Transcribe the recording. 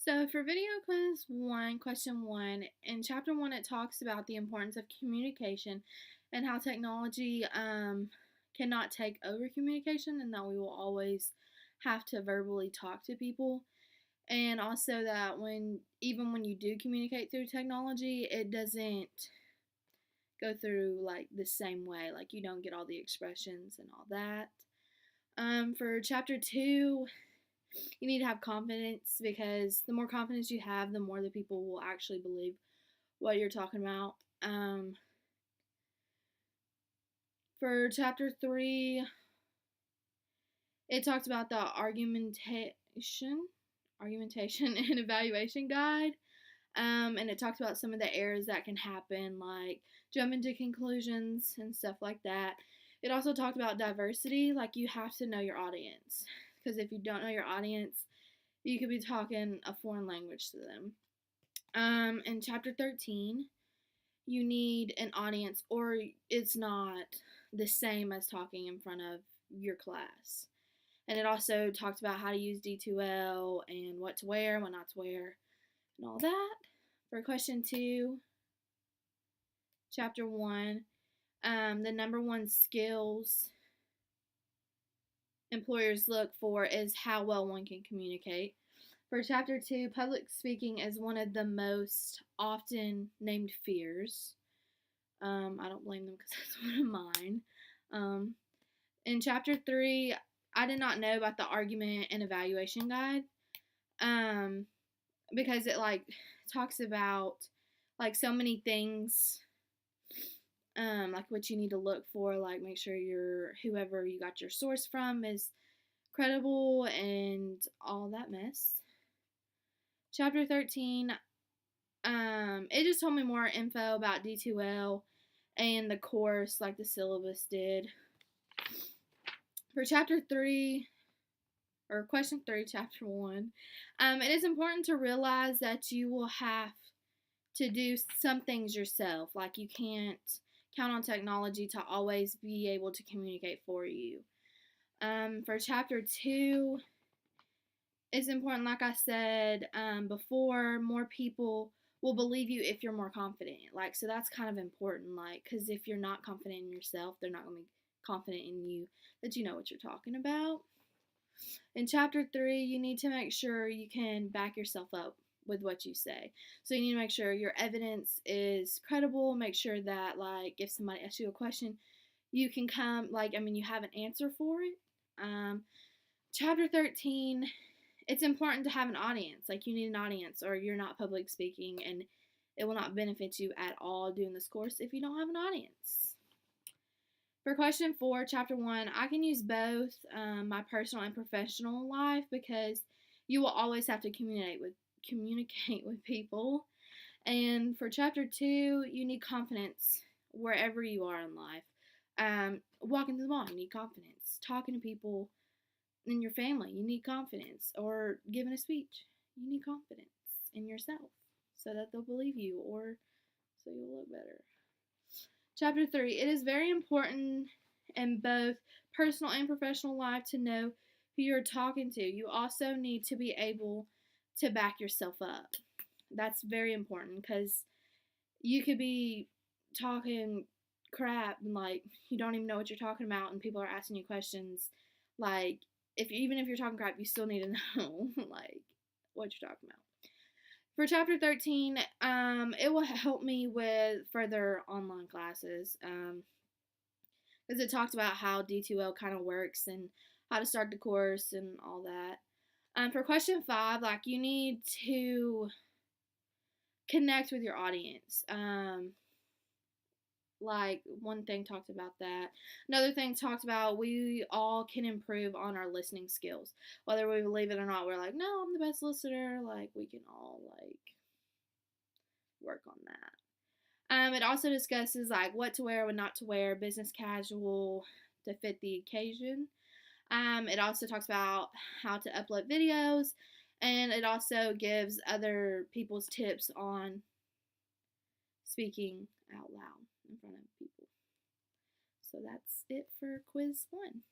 So for video quiz one, question one, in chapter one, it talks about the importance of communication and how technology cannot take over communication and that we will always have to verbally talk to people. And also that even when you do communicate through technology, it doesn't go through like the same way. Like you don't get all the expressions and all that. For chapter two, you need to have confidence because the more confidence you have, the more the people will actually believe what you're talking about. For chapter 3, it talks about the argumentation and evaluation guide. And it talks about some of the errors that can happen, like jumping to conclusions and stuff like that. It also talked about diversity, like you have to know your audience. Because if you don't know your audience, you could be talking a foreign language to them. In chapter 13, you need an audience, or it's not the same as talking in front of your class. And it also talked about how to use D2L and what to wear, what not to wear, and all that. For question 2, chapter 1, the number one skills employers look for is how well one can communicate. For chapter 2, public speaking is one of the most often named fears. I don't blame them because that's one of mine. In chapter 3, I did not know about the argument and evaluation guide because it like talks about like so many things, like what you need to look for, like make sure whoever you got your source from is credible and all that mess. Chapter 13, it just told me more info about D2L and the course, like the syllabus did. For chapter 3, or question 3, chapter 1, it is important to realize that you will have to do some things yourself. Like you can't count on technology to always be able to communicate for you. For chapter 2, it's important, like I said before, more people will believe you if you're more confident. Like, so that's kind of important, like, because if you're not confident in yourself, they're not going to be confident in you that you know what you're talking about. In chapter 3, you need to make sure you can back yourself up with what you say. So you need to make sure your evidence is credible. Make sure that, like, if somebody asks you a question, you can you have an answer for it. Chapter 13, it's important to have an audience. Like, you need an audience or you're not public speaking, and it will not benefit you at all doing this course if you don't have an audience. For question 4, chapter 1, I can use both my personal and professional life because you will always have to communicate with people. And for chapter 2, you need confidence wherever you are in life. Walking through the mall, you need confidence. Talking to people in your family, you need confidence. Or giving a speech, you need confidence in yourself so that they'll believe you or so you'll look better. Chapter 3, it is very important in both personal and professional life to know who you're talking to. You also need to be able to back yourself up. That's very important because you could be talking crap and like you don't even know what you're talking about and people are asking you questions. Like, even if you're talking crap, you still need to know like what you're talking about. For chapter 13, it will help me with further online classes because it talks about how D2L kind of works and how to start the course and all that. For question 5, like you need to connect with your audience. Like one thing talked about that. Another thing talked about we all can improve on our listening skills. Whether we believe it or not, we're like, no, I'm the best listener. Like we can all like work on that. It also discusses like what to wear, what not to wear, business casual to fit the occasion. It also talks about how to upload videos, and it also gives other people's tips on speaking out loud in front of people. So that's it for quiz 1.